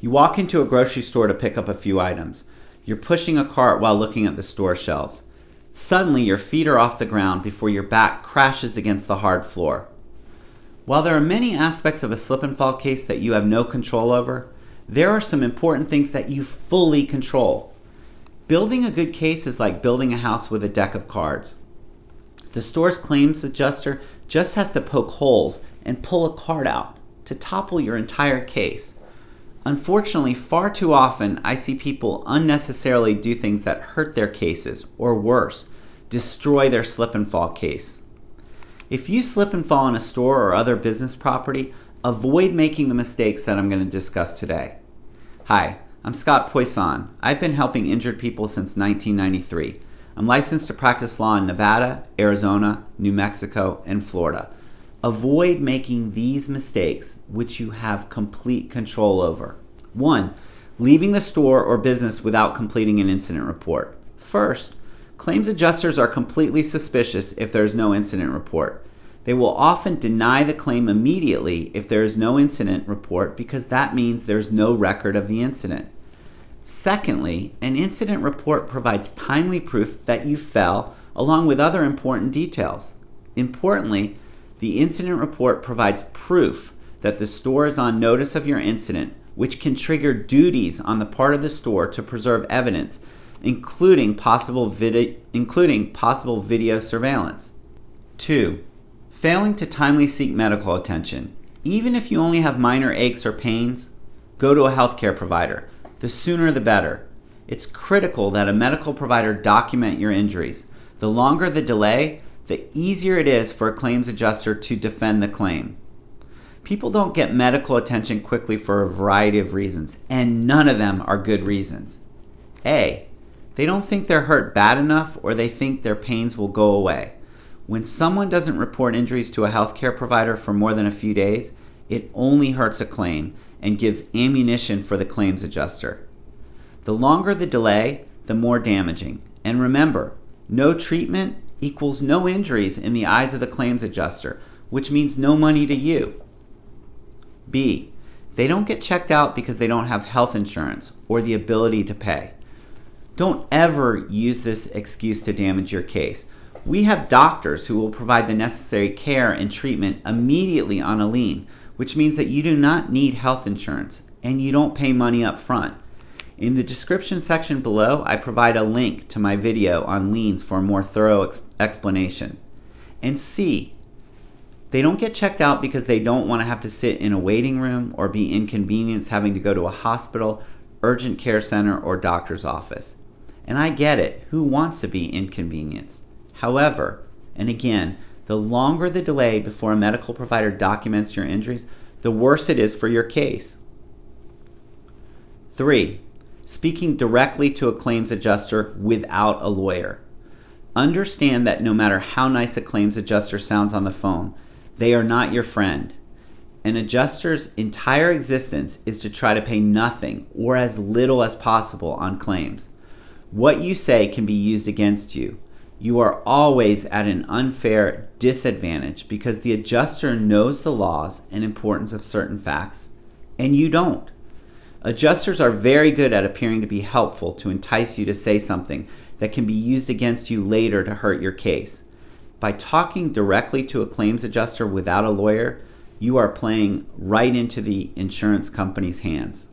You walk into a grocery store to pick up a few items. You're pushing a cart while looking at the store shelves. Suddenly, your feet are off the ground before your back crashes against the hard floor. While there are many aspects of a slip and fall case that you have no control over, there are some important things that you fully control. Building a good case is like building a house with a deck of cards. The store's claims adjuster just has to poke holes and pull a card out to topple your entire case. Unfortunately, far too often I see people unnecessarily do things that hurt their cases, or worse, destroy their slip and fall case. If you slip and fall in a store or other business property, avoid making the mistakes that I'm going to discuss today. Hi, I'm Scott Poisson. I've been helping injured people since 1993. I'm licensed to practice law in Nevada, Arizona, New Mexico, and Florida. Avoid making these mistakes, which you have complete control over. 1. Leaving the store or business without completing an incident report. First, claims adjusters are completely suspicious if there is no incident report. They will often deny the claim immediately if there is no incident report because that means there's no record of the incident. Secondly, an incident report provides timely proof that you fell along with other important details. Importantly, the incident report provides proof that the store is on notice of your incident, which can trigger duties on the part of the store to preserve evidence, including possible video surveillance. 2. Failing to timely seek medical attention. Even if you only have minor aches or pains, go to a healthcare provider. The sooner the better. It's critical that a medical provider document your injuries. The longer the delay, the easier it is for a claims adjuster to defend the claim. People don't get medical attention quickly for a variety of reasons, and none of them are good reasons. A. They don't think they're hurt bad enough, or they think their pains will go away. When someone doesn't report injuries to a healthcare provider for more than a few days, it only hurts a claim and gives ammunition for the claims adjuster. The longer the delay, the more damaging. And remember, no treatment equals no injuries in the eyes of the claims adjuster, which means no money to you. B. They don't get checked out because they don't have health insurance or the ability to pay. Don't ever use this excuse to damage your case. We have doctors who will provide the necessary care and treatment immediately on a lien, which means that you do not need health insurance and you don't pay money up front. In the description section below, I provide a link to my video on liens for a more thorough explanation. And C, they don't get checked out because they don't want to have to sit in a waiting room or be inconvenienced having to go to a hospital, urgent care center, or doctor's office. And I get it, who wants to be inconvenienced? However, and again, the longer the delay before a medical provider documents your injuries, the worse it is for your case. 3. Speaking directly to a claims adjuster without a lawyer. Understand that no matter how nice a claims adjuster sounds on the phone, they are not your friend. An adjuster's entire existence is to try to pay nothing or as little as possible on claims. What you say can be used against you. You are always at an unfair disadvantage because the adjuster knows the laws and importance of certain facts, and you don't. Adjusters are very good at appearing to be helpful to entice you to say something that can be used against you later to hurt your case. By talking directly to a claims adjuster without a lawyer, you are playing right into the insurance company's hands.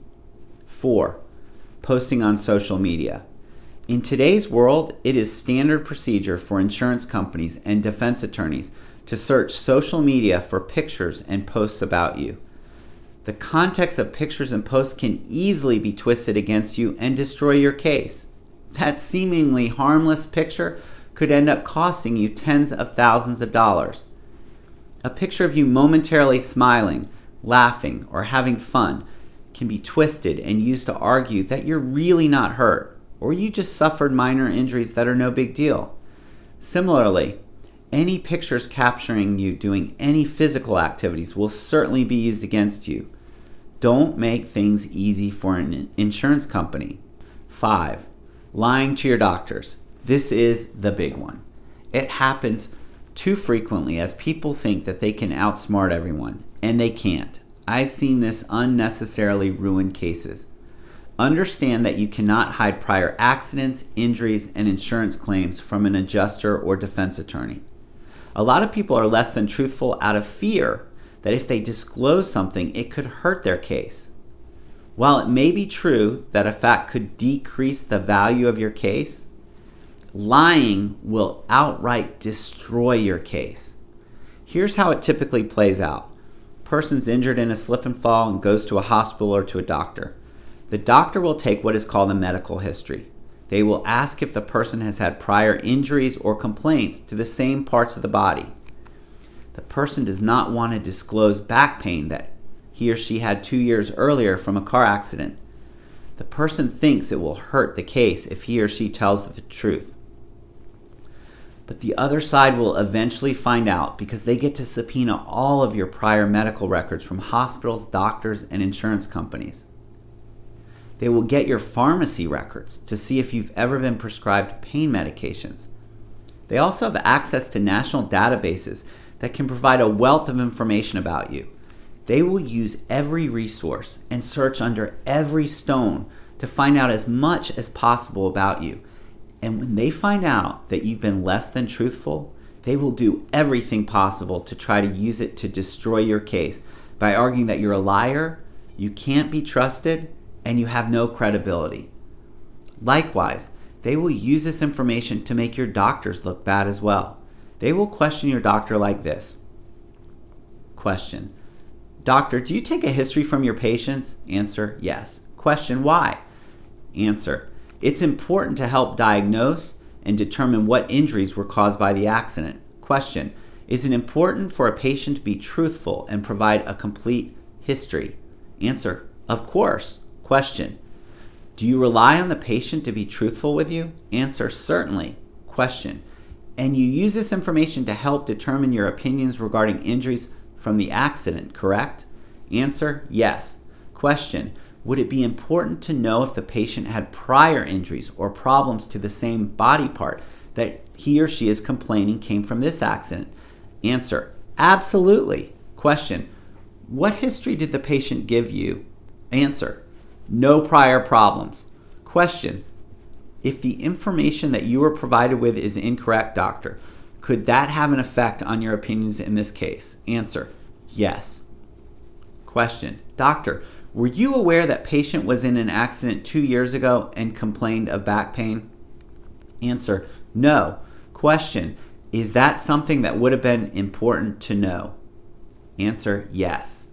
4. Posting on social media. In today's world, it is standard procedure for insurance companies and defense attorneys to search social media for pictures and posts about you. The context of pictures and posts can easily be twisted against you and destroy your case. That seemingly harmless picture could end up costing you tens of thousands of dollars. A picture of you momentarily smiling, laughing, or having fun can be twisted and used to argue that you're really not hurt, or you just suffered minor injuries that are no big deal. Similarly, any pictures capturing you doing any physical activities will certainly be used against you. Don't make things easy for an insurance company. 5. Lying to your doctors. This is the big one. It happens too frequently as people think that they can outsmart everyone, and they can't. I've seen this unnecessarily ruin cases. Understand that you cannot hide prior accidents, injuries, and insurance claims from an adjuster or defense attorney. A lot of people are less than truthful out of fear that if they disclose something, it could hurt their case. While it may be true that a fact could decrease the value of your case, lying will outright destroy your case. Here's how it typically plays out. Person's injured in a slip and fall and goes to a hospital or to a doctor. The doctor will take what is called a medical history. They will ask if the person has had prior injuries or complaints to the same parts of the body. The person does not want to disclose back pain that he or she had 2 years earlier from a car accident. The person thinks it will hurt the case if he or she tells the truth. But the other side will eventually find out because they get to subpoena all of your prior medical records from hospitals, doctors, and insurance companies. They will get your pharmacy records to see if you've ever been prescribed pain medications. They also have access to national databases that can provide a wealth of information about you. They will use every resource and search under every stone to find out as much as possible about you. And when they find out that you've been less than truthful, they will do everything possible to try to use it to destroy your case by arguing that you're a liar, you can't be trusted, and you have no credibility. Likewise, they will use this information to make your doctors look bad as well. They will question your doctor like this. Question: Doctor, do you take a history from your patients? Answer: yes. Question: why? Answer: it's important to help diagnose and determine what injuries were caused by the accident. Question: is it important for a patient to be truthful and provide a complete history? Answer: of course. Question: do you rely on the patient to be truthful with you? Answer: certainly. Question: and you use this information to help determine your opinions regarding injuries from the accident, correct? Answer: yes. Question: would it be important to know if the patient had prior injuries or problems to the same body part that he or she is complaining came from this accident? Answer: absolutely. Question: what history did the patient give you? Answer: no prior problems. Question: if the information that you were provided with is incorrect, doctor, could that have an effect on your opinions in this case? Answer: yes. Question: doctor, were you aware that patient was in an accident 2 years ago and complained of back pain? Answer: no. Question: is that something that would have been important to know? Answer: yes.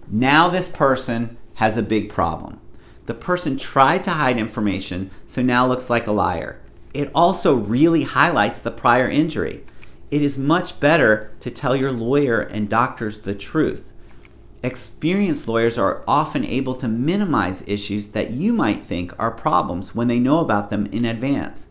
Now this person has a big problem. The person tried to hide information, so now looks like a liar. It also really highlights the prior injury. It is much better to tell your lawyer and doctors the truth. Experienced lawyers are often able to minimize issues that you might think are problems when they know about them in advance.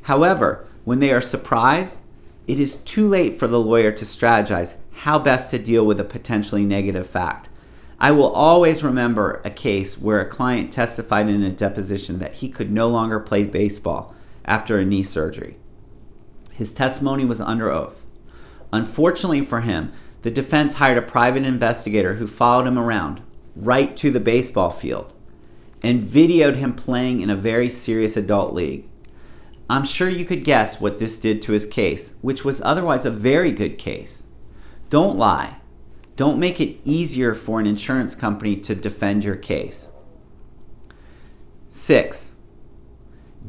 However, when they are surprised, it is too late for the lawyer to strategize how best to deal with a potentially negative fact. I will always remember a case where a client testified in a deposition that he could no longer play baseball after a knee surgery. His testimony was under oath. Unfortunately for him, the defense hired a private investigator who followed him around, right to the baseball field, and videoed him playing in a very serious adult league. I'm sure you could guess what this did to his case, which was otherwise a very good case. Don't lie. Don't make it easier for an insurance company to defend your case. 6.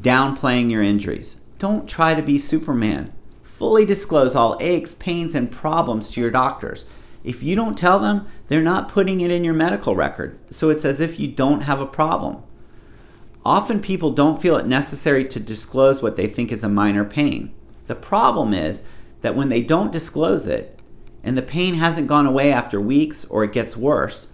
Downplaying your injuries. Don't try to be Superman. Fully disclose all aches, pains, and problems to your doctors. If you don't tell them, they're not putting it in your medical record, so it's as if you don't have a problem. Often people don't feel it necessary to disclose what they think is a minor pain. The problem is that when they don't disclose it, and the pain hasn't gone away after weeks or it gets worse,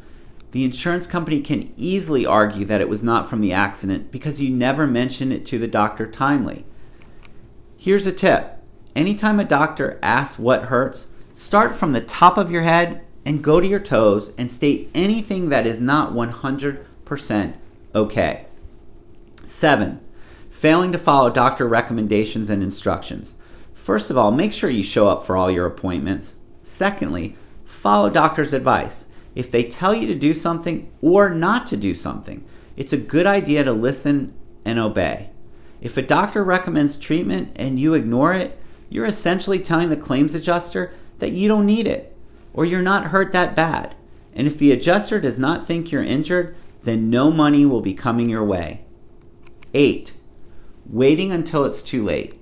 the insurance company can easily argue that it was not from the accident because you never mentioned it to the doctor timely. Here's a tip. Anytime a doctor asks what hurts, start from the top of your head and go to your toes and state anything that is not 100% okay. 7. Failing to follow doctor recommendations and instructions. First of all, make sure you show up for all your appointments. Secondly, follow doctor's advice. If they tell you to do something or not to do something, it's a good idea to listen and obey. If a doctor recommends treatment and you ignore it, you're essentially telling the claims adjuster that you don't need it or you're not hurt that bad. And if the adjuster does not think you're injured, then no money will be coming your way. 8. Waiting until it's too late.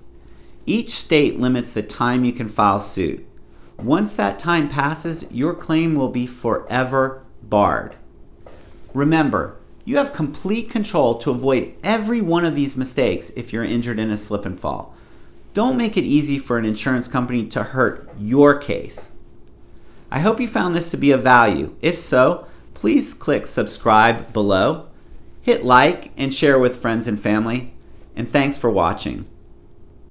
Each state limits the time you can file suit. Once that time passes, your claim will be forever barred. Remember, you have complete control to avoid every one of these mistakes if you're injured in a slip and fall. Don't make it easy for an insurance company to hurt your case. I hope you found this to be of value. If so, please click subscribe below, hit like and share with friends and family, and thanks for watching.